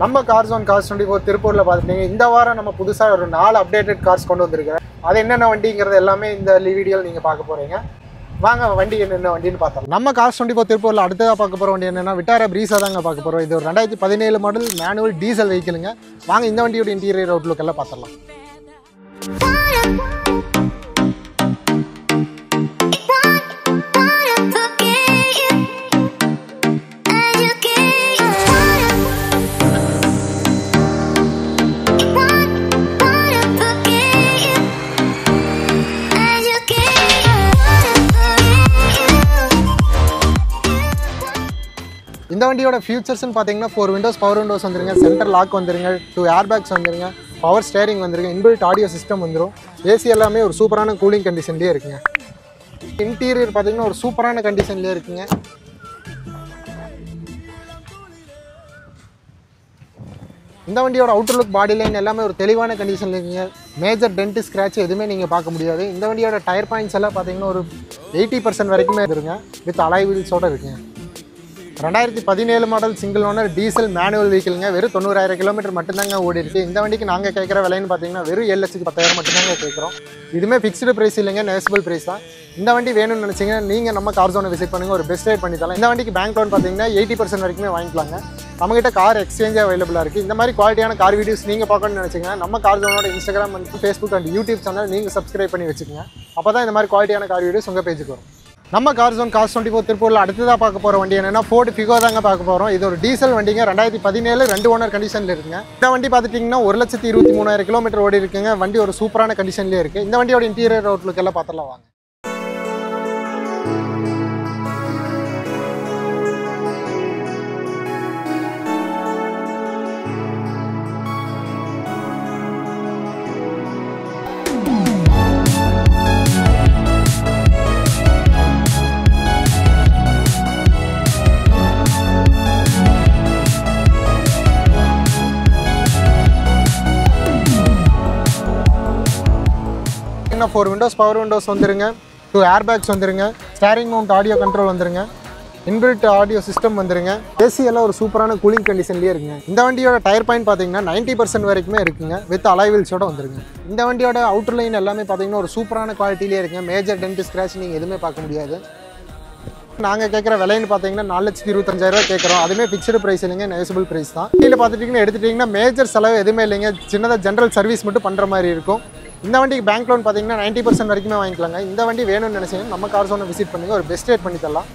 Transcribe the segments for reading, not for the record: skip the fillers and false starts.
நம்ம cars one cars 24 திருப்பூர்ல பாத்துட்டீங்க. இந்த வாரம் நம்ம புதுசா ஒரு 4 அப்டேட்டட் கார்ஸ் கொண்டு வந்திருக்கேன். அது என்னென்ன வண்டிங்கிறது எல்லாமே இந்த வீடியோல நீங்க பார்க்க போறீங்க. வாங்க வண்டி என்னென்ன வண்டின்னு பார்த்தலாம். நம்ம கார்ஸ் 24 திருப்பூர்ல அடுத்ததா பார்க்க போற வண்டி என்னன்னா விட்டாரா பிரீஸா தாங்க பார்க்க போறோம். இது ஒரு 2017 மாடல் மேனுவல் டீசல் வெஹிக்கிளுங்க. வாங்க இந்த வண்டியோட இன்டீரியர் அவுட்லுக் எல்லாம் பார்த்தலாம். இந்த வண்டியோட ஃபியூச்சர்ஸ்னு பார்த்தீங்கன்னா 4 விண்டோஸ் பவர் விண்டோஸ் வந்துருங்க, சென்டர் லாக் வந்துருங்க, 2 ஏர் பேக்ஸ் வந்துருங்க, பவர் ஸ்டேரிங் வந்துருங்க, இன்பில்ட் ஆடியோ சிஸ்டம் வந்துடும். ஏசி எல்லாமே ஒரு சூப்பரான கூலிங் கண்டிஷன்லேயே இருக்குங்க. இன்டீரியர் பார்த்தீங்கன்னா ஒரு சூப்பரான கண்டிஷன்லேயே இருக்குங்க. இந்த வண்டியோட அவுட்டர் லுக் பாடி லைன் எல்லாமே ஒரு தெளிவான கண்டிஷனில் இருக்குங்க. மேஜர் டென்ட் ஸ்க்ராட்ச் எதுவுமே நீங்கள் பார்க்க முடியாது. இந்த வண்டியோட டயர் பாயிண்ட்ஸ் எல்லாம் பார்த்தீங்கன்னா ஒரு 80% வரைக்குமே இருக்குங்க. வித் அலாய் வீல்ஸோடு இருக்குங்க. 2017 model single owner diesel manual வெஹிக்கிளுங்க. வெறும் 90,000 கிலோமீட்டர் மட்டும்தாங்க ஓடி இருக்குது. இந்த வண்டிக்கு நாங்கள் கேட்குற விலைன்னு பார்த்தீங்கன்னா வெறும் 7,10,000 மட்டும்தாங்க கேட்குறோம். இதுவுமே ஃபிக்ஸ்டு ப்ரைஸ் இல்லைங்க, நெகோசியபிள் ப்ரைஸ் தான். இந்த வண்டி வேணும்னு நினச்சிங்க நீங்கள் நம்ம கார் ஜோனை விசிட் பண்ணுங்கள், ஒரு பெஸ்ட் ரேட் பண்ணி தரலாம். இந்த வண்டிக்கு பேங்க் லோன் பார்த்தீங்கன்னா 80% வரைக்குமே வாங்கிக்கலாங்க. நம்மகிட்ட கார் எக்ஸ்சேஞ்ச் அவைலபிளாக இருக்குது. இந்த மாதிரி குவாலிட்டியான கார் வீடியோஸ் நீங்கள் பார்க்கணும்னு நினச்சிங்கன்னா நம்ம கார் ஜோனோட Instagram and Facebook and YouTube channel நீங்கள் சப்ஸ்கிரைப் பண்ணி வச்சுக்கோங்க. அப்போ தான் இந்த மாதிரி குவாலிட்டியான கார் வீடியோஸ் உங்கள் பேஜுக்கு வரும். நம்ம கார் ஜோன் கார்ஸ் 24 திருப்பூரில் அடுத்ததாக பார்க்க போகிற வண்டி என்னென்னா ஃபோர்டு ஃபிகோ தாங்க பார்க்க போகிறோம். இது ஒரு டீசல் வண்டிங்க. 2017 2 ஓனர் கண்டிஷனில் இருக்குங்க. இந்த வண்டி பார்த்துட்டிங்கன்னா 1,23,000 கிலோமீட்டர் ஓடி இருக்குங்க. வண்டி ஒரு சூப்பரான கண்டிஷன்லேயே இருக்குது. இந்த வண்டியோட இன்டீரியர் அவுட்லுக் எல்லாம் பார்த்துலாம் வாங்க. என்ன 4 விண்டோஸ் பவர் விண்டோஸ் வந்துருங்க, 2 ஏர் பேக்ஸ் வந்துருங்க, ஸ்டேரிங் மவுண்ட் ஆடியோ கண்ட்ரோல் வந்துருங்க, இன்பில்ட் ஆடியோ சிஸ்டம் வந்துருங்க. ஏசி எல்லாம் ஒரு சூப்பரான கூலிங் கண்டிஷன்லேயே இருக்குங்க. இந்த வண்டியோட டயர் பாயிண்ட் பார்த்தீங்கன்னா 90% வரைக்குமே இருக்குங்க. வித் அலாய் வீல்ஸோட வந்துருங்க. இந்த வண்டியோட அவுட்டர் லைன் எல்லாமே பார்த்தீங்கன்னா ஒரு சூப்பரான குவாலிட்டிலேயே இருக்குங்க. மேஜர் டென்ட் ஸ்க்ராட்ச் நீங்கள் எதுவுமே பார்க்க முடியாது. நாங்கள் கேட்குற விலைன்னு பார்த்தீங்கன்னா 4,25,000 கேட்குறோம். அதுவுமே ஃபிக்ஸ்டு ப்ரைஸ் இல்லைங்க, நெகோசியபிள் ப்ரைஸ் தான். கீழே பார்த்துட்டிங்கன்னா எடுத்துட்டிங்கன்னா மேஜர் செலவு எதுவுமே இல்லைங்க. சின்னதாக ஜென்ரல் சர்வீஸ் மட்டும் பண்ணுற மாதிரி இருக்கும். இந்த வண்டிக்கு பேங்க் லோன் பார்த்தீங்கன்னா 90% வரைக்குமே வாங்கிக்கலாங்க. இந்த வண்டி வேணும்னு நினச்சிங்கன்னா நம்ம கார் ஜோனை விசிட் பண்ணுங்கள், ஒரு பெஸ்ட் ரேட் பண்ணி தரலாம்.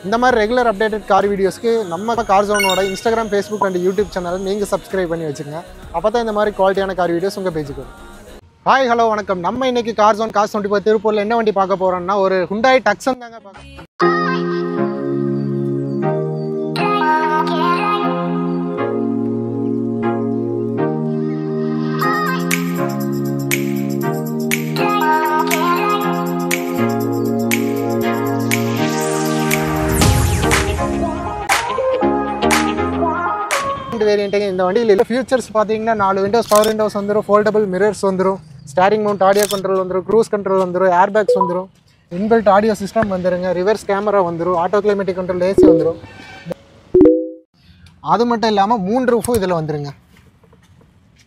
இந்த மாதிரி ரெகுலர் அப்டேட்டட் கார் வீடியோஸ்க்கு நம்ம கார் ஜோனோட இன்ஸ்டாகிராம் ஃபேஸ்புக் அண்ட் யூடியூப் சேனலை நீங்கள் சப்ஸ்கிரைப் பண்ணி வச்சுக்கோங்க. அப்போ தான் இந்த மாதிரி குவாலிட்டியான கார் வீடியோஸ் உங்கள் பேஜுக்கு வரும். ஹாய் ஹலோ வணக்கம். நம்ம இன்னைக்கு கார் ஜோன் கார்ஸ் 24 திருப்பூரில் என்ன வண்டி பார்க்க போகிறோம்னா ஒரு ஹுண்டாய் டக்ஸன் தாங்க பார்க்க. வேரியன்ட்டுங்க. இந்த வண்டியில் ஃபியூச்சர்ஸ் பார்த்தீங்கன்னா 4 விண்டோஸ் பவர் விண்டோஸ் வந்துடும், ஃபோல்டபுள் மிரர்ஸ் வந்துடும், ஸ்டேரிங் மவுண்ட் ஆடியோ கண்ட்ரோல் வந்துடும், க்ரூஸ் கண்ட்ரோல் வந்துடும், ஏர் பேக்ஸ் வந்துடும், இன்பில்ட் ஆடியோ சிஸ்டம் வந்துடுங்க, ரிவர்ஸ் கேமரா வந்துடும், ஆட்டோ கிளைமேட்டிக் கண்ட்ரோல் ஏசி வந்துடும். அது மட்டும் இல்லாமல் 3 ரூஃபும் இதில் வந்துடுங்க.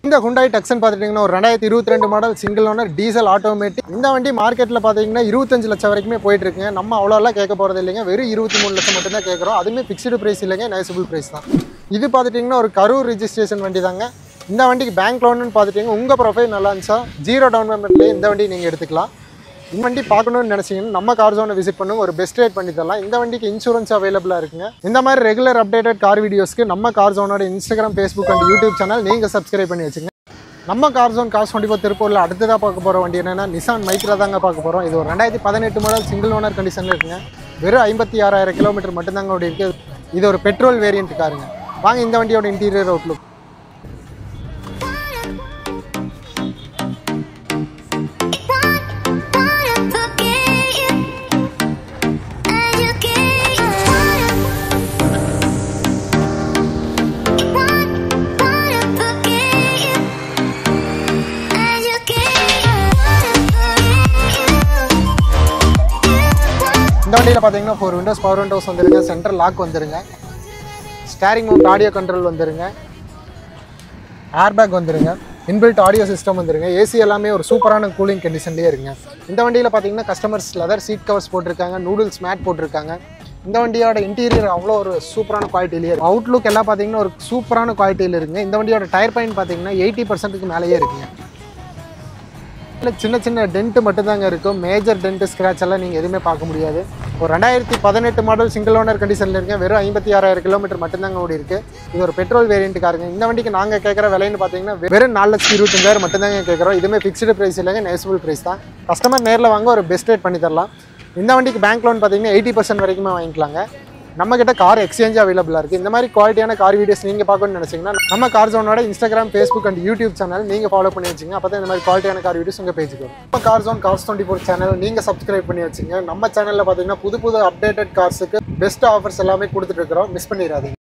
இந்த ஹுண்டாய் டக்ஸன் பார்த்துட்டிங்கன்னா ஒரு 2022 model single owner diesel automatic. இந்த வண்டி மார்க்கெட்டில் பார்த்தீங்கன்னா 25 லட்சம் வரைக்குமே போயிட்டு இருக்குங்க. நம்ம அவ்வளோலாம் கேட்க போகிறது இல்லைங்க, வெறும் 23 லட்சம் மட்டும்தான் கேட்குறோம். அதுவுமே ஃபிக்ஸ்டு ப்ரைஸ் இல்லைங்க, நெகோசியபிள் ப்ரைஸ் தான். இது பார்த்துட்டிங்கன்னா ஒரு கரூர் ரிஜிஸ்ட்ரேஷன் வண்டி தாங்க. இந்த வண்டிக்கு பேங்க் லோன்னு பார்த்துட்டிங்கன்னா உங்கள் ப்ரொஃபைல் நல்லா இருந்துச்சா 0 டவுன் பேமெண்ட்லேயே இந்த வண்டி நீங்கள் எடுத்துக்கலாம். இந்த வண்டி பார்க்கணும்னு நினச்சிங்கன்னா நம்ம கார் ஜோனை விசிட் பண்ணுங்க, ஒரு பெஸ்ட் ரேட் பண்ணி தரலாம். இந்த வண்டிக்கு இன்சூரன்ஸ் அவைலபிளாக இருக்குங்க. இந்த மாதிரி ரெகுலர் அப்டேட்டட் கார் வீடியோஸ்க்கு நம்ம கார் ஜோனோட Instagram Facebook and YouTube channel நீங்கள் சப்ஸ்கிரைப் பண்ணி வச்சுங்க. நம்ம கார் ஜோன் கார்ஸ் 24 திருப்பூரில் அடுத்ததாக பார்க்க போகிற வண்டி என்னென்னா நிசான் மைக்ரா தாங்க பார்க்க போகிறோம். இது ஒரு 2018 மாடல் சிங்கிள் ஓனர் கண்டிஷனில் இருக்குங்க. வெறும் 56,000 கிலோமீட்டர் மட்டும்தாங்க ஓடி இருக்குது. இது ஒரு பெட்ரோல் வேரியன்ட் காருங்க. வாங்க இந்த வண்டியோட இன்டீரியர் அவுட்லுக். இந்த வண்டியில் பார்த்தீங்கன்னா 4 விண்டோஸ் பவர் விண்டோஸ் வந்துருங்க, சென்டர் லாக் வந்துருங்க, ஸ்டேரிங் மவுண்ட் ஆடியோ கண்ட்ரோல் வந்துருங்க, ஏர் பேக் வந்துருங்க, இன்பில்ட் ஆடியோ சிஸ்டம் வந்துருங்க, ஏசி எல்லாமே ஒரு சூப்பரான கூலிங் கண்டிஷன்லேயே இருக்குங்க. இந்த வண்டியில் பார்த்தீங்கன்னா கஸ்டமர்ஸ் லெதர் சீட் கவர்ஸ் போட்டிருக்காங்க, நூடுல்ஸ் மேட் போட்டிருக்காங்க. இந்த வண்டியோட இன்டீரியர் அவ்வளோ ஒரு சூப்பரான குவாலிட்டிலேயே இருக்குது. அவுட்லுக் எல்லாம் பார்த்தீங்கன்னா ஒரு சூப்பரான குவாலிட்டியில் இருக்குங்க. இந்த வண்டியோட டயர் பாயிண்ட் பார்த்தீங்கன்னா 80% மேலேயே இருக்குங்க. இல்லை சின்ன சின்ன டென்ட்டு மட்டும்தாங்க இருக்கும். மேஜர் டென்ட்டு ஸ்க்ராட்ச் எல்லாம் நீங்கள் எதுவுமே பார்க்க முடியாது. ஒரு 2018 மாடல் சிங்கிள் ஓனர் கண்டிஷனில் இருக்கேன். வெறும் 56,000 கிலோமீட்டர் மட்டும்தாங்க ஓடி இருக்குது. இது ஒரு பெட்ரோல் வேரியண்ட் காருங்க. இந்த வண்டிக்கு நாங்கள் கேட்குற விலைன்னு பார்த்தீங்கன்னா வெறும் 4,25,000 மட்டும்தாங்க கேட்குறோம். இதுவுமே ஃபிக்ஸ்டு ப்ரைஸ் இல்லைங்க, நெகோசியபிள் ப்ரைஸ் தான். கஸ்டமர் நேரில் வாங்க ஒரு பெஸ்ட் ரேட் பண்ணி தரலாம். இந்த வண்டிக்கு பேங்க் லோன் பார்த்தீங்கன்னா 80% வரைக்குமே வாங்கிக்கலாங்க. நம்மக்கிட்ட கார் எக்ஸ்சேஞ்ச் அவைலபிளாக இருக்குது. இந்த மாதிரி குவாலிட்டியான கார் வீடியோஸ் நீங்கள் பார்க்கணும்னு நினச்சிங்கன்னா நம்ம கார் ஜோனோட Instagram, Facebook and YouTube channel நீங்கள் ஃபாலோ பண்ணி வச்சுங்க. அப்போ தான் இந்த மாதிரி குவாலிட்டியான கார் வீடியோஸ் உங்கள் பேஜுக்கு வரும். நம்ம கார் ஜோன் கார்ஸ் 24 சேனல் நீங்கள் சப்ஸ்கிரைப் பண்ணி வச்சுங்க. நம்ம சேனலில் பார்த்தீங்கன்னா புது அப்டேட்டட் கார்ஸுக்கு பெஸ்ட் ஆஃபர்ஸ் எல்லாமே கொடுத்துட்டு இருக்கிறோம். மிஸ் பண்ணிடாதீங்க.